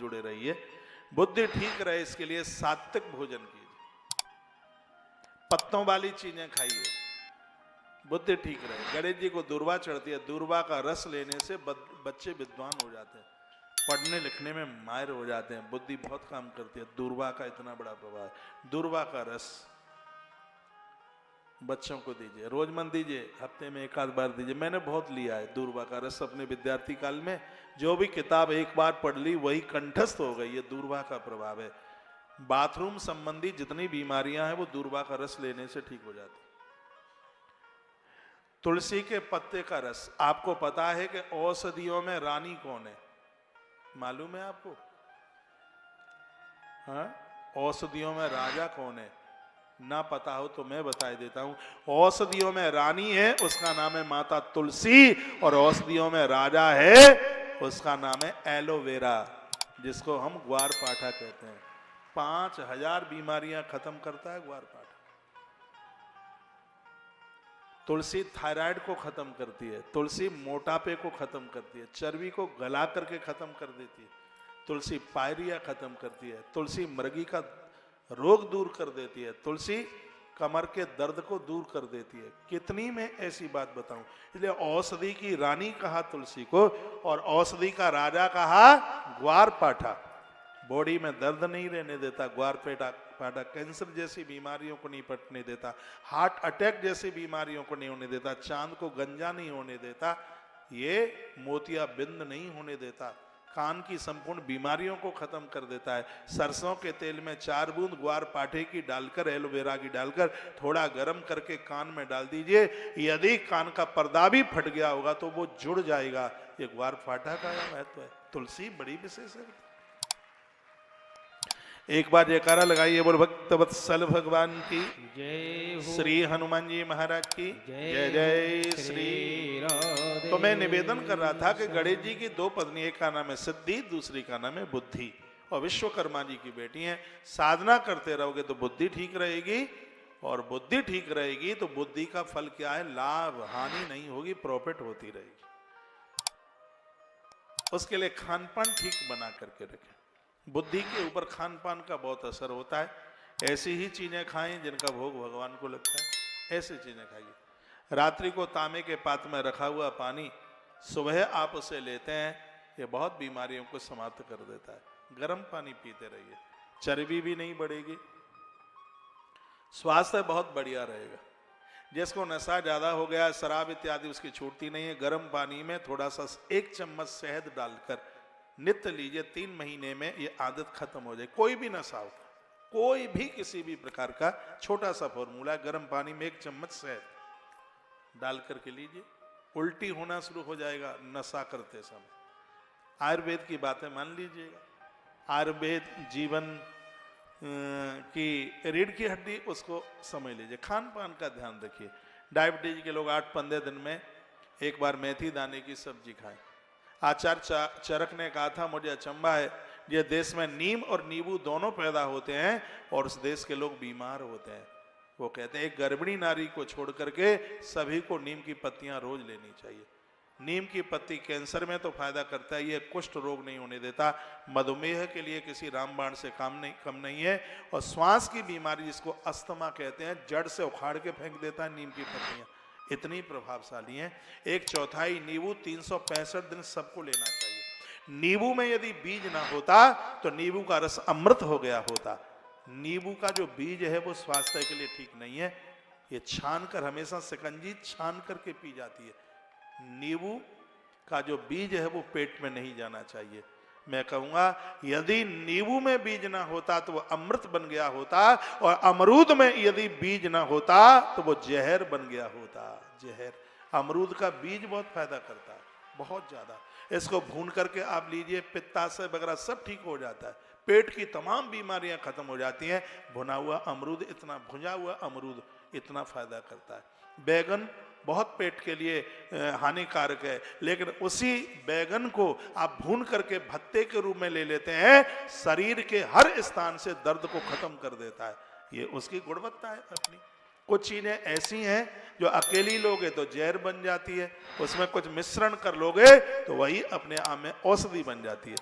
जुड़े रहिए। बुद्धि ठीक रहे इसके लिए सात्विक भोजन कीजिए, पत्तों वाली चीजें खाइए, बुद्धि ठीक रहे। गणेश जी को दूर्वा चढ़ती है, दूर्वा का रस लेने से बच्चे विद्वान हो जाते हैं, पढ़ने लिखने में माहिर हो जाते हैं, बुद्धि बहुत काम करती है। दूर्वा का इतना बड़ा प्रभाव है। दूर्वा का रस बच्चों को दीजिए, रोज मन दीजिए, हफ्ते में एक आध बार दीजिए। मैंने बहुत लिया है दूर्वा का रस अपने विद्यार्थी काल में। जो भी किताब एक बार पढ़ ली वही कंठस्थ हो गई। ये दूर्वा का प्रभाव है। बाथरूम संबंधी जितनी बीमारियां हैं वो दूर्वा का रस लेने से ठीक हो जाती। तुलसी के पत्ते का रस, आपको पता है कि औषधियों में रानी कौन है? मालूम है आपको? हाँ, औषधियों में राजा कौन है? ना पता हो तो मैं बता देता हूं। औषधियों में रानी है, उसका नाम है माता तुलसी, और औषधियों में राजा है, उसका नाम है एलोवेरा, जिसको हम ग्वारपाठा कहते हैं। 5000 बीमारियां खत्म करता है ग्वारपाठा। तुलसी थायराइड को खत्म करती है, तुलसी मोटापे को खत्म करती है, चर्बी को गला करके खत्म कर देती है, तुलसी पायरिया खत्म करती है, तुलसी मृगी का रोग दूर कर देती है, तुलसी कमर के दर्द को दूर कर देती है। कितनी मैं ऐसी बात बताऊं। इसलिए औषधि की रानी कहा तुलसी को, और औषधि का राजा कहा ग्वारपाठा। बॉडी में दर्द नहीं रहने देता ग्वारपाठा, कैंसर जैसी बीमारियों को नहीं पटने देता, हार्ट अटैक जैसी बीमारियों को नहीं होने देता, चांद को गंजा नहीं होने देता, ये मोतियाबिंद नहीं होने देता, कान की संपूर्ण बीमारियों को खत्म कर देता है। सरसों के तेल में 4 बूंद ग्वारपाठे की डालकर, एलोवेरा की डालकर थोड़ा गर्म करके कान में डाल दीजिए। यदि कान का पर्दा भी फट गया होगा तो वो जुड़ जाएगा। ये ग्वारपाठा का महत्व है। तुलसी बड़ी विशेष है। एक बार जयकारा लगाइए, बोल भक्त वत्सल भगवान की जय, श्री हनुमान जी महाराज की जय। जय श्री राधे। तो मैं निवेदन कर रहा था कि गणेश जी की 2 पत्नी, एक का नाम है सिद्धि, दूसरी का नाम है बुद्धि, और विश्वकर्मा जी की बेटी हैं। साधना करते रहोगे तो बुद्धि ठीक रहेगी, और बुद्धि ठीक रहेगी तो बुद्धि का फल क्या है? लाभ, हानि नहीं होगी, प्रॉफिट होती रहेगी। उसके लिए खान पान ठीक बना करके रखें। बुद्धि के ऊपर खान पान का बहुत असर होता है। ऐसी ही चीजें खाएं जिनका भोग भगवान को लगता है, ऐसी चीजें खाइए। रात्रि को तांबे के पात्र में रखा हुआ पानी सुबह आप उसे लेते हैं, ये बहुत बीमारियों को समाप्त कर देता है। गर्म पानी पीते रहिए, चर्बी भी नहीं बढ़ेगी, स्वास्थ्य बहुत बढ़िया रहेगा। जिसको नशा ज्यादा हो गया, शराब इत्यादि उसकी छूटती नहीं है, गर्म पानी में थोड़ा सा 1 चम्मच शहद डालकर नित्य लीजिए। 3 महीने में ये आदत खत्म हो जाए। कोई भी नशा हो, कोई भी किसी भी प्रकार का, छोटा सा फॉर्मूला, गर्म पानी में 1 चम्मच शहद डाल करके लीजिए, उल्टी होना शुरू हो जाएगा नशा करते समय। आयुर्वेद की बातें मान लीजिएगा। आयुर्वेद जीवन की रीढ़ की हड्डी, उसको समझ लीजिए। खान पान का ध्यान रखिए। डायबिटीज के लोग 8-15 दिन में एक बार मेथी दाने की सब्जी खाएं। आचार्य चरक ने कहा था, मुझे अचंभा है, ये देश में नीम और नींबू दोनों पैदा होते हैं और उस देश के लोग बीमार होते हैं। वो कहते हैं एक गर्भिणी नारी को छोड़ करके सभी को नीम की पत्तियां रोज लेनी चाहिए। नीम की पत्ती कैंसर में तो फायदा करता है, ये कुष्ठ रोग नहीं होने देता, मधुमेह के लिए किसी रामबाण से कम नहीं है, और श्वास की बीमारी जिसको अस्थमा कहते हैं, जड़ से उखाड़ के फेंक देता है नीम की पत्तियां, इतनी प्रभावशाली हैं। 1/4 नींबू 365 दिन सबको लेना चाहिए। नींबू में यदि बीज ना होता तो नींबू का रस अमृत हो गया होता। नींबू का जो बीज है वो स्वास्थ्य के लिए ठीक नहीं है। ये छान कर, हमेशा शिकंजी छान करके पी जाती है। नींबू का जो बीज है वो पेट में नहीं जाना चाहिए। मैं कहूंगा यदि नींबू में बीज ना होता तो वो अमृत बन गया होता, और अमरूद में यदि बीज ना होता तो वो जहर बन गया होता। जहर, अमरूद का बीज बहुत फायदा करता है, बहुत ज्यादा। इसको भून करके आप लीजिए, पित्ताशय वगैरह सब ठीक हो जाता है, पेट की तमाम बीमारियां खत्म हो जाती हैं। भुना हुआ अमरूद, इतना भुना हुआ अमरूद इतना फायदा करता है। बैगन बहुत पेट के लिए हानिकारक है, लेकिन उसी बैगन को आप भून करके भत्ते के रूप में ले लेते हैं, शरीर के हर स्थान से दर्द को खत्म कर देता है। ये उसकी गुणवत्ता है अपनी। कुछ चीजें ऐसी हैं जो अकेली लोगे तो जहर बन जाती है, उसमें कुछ मिश्रण कर लोगे तो वही अपने आप में औषधि बन जाती है।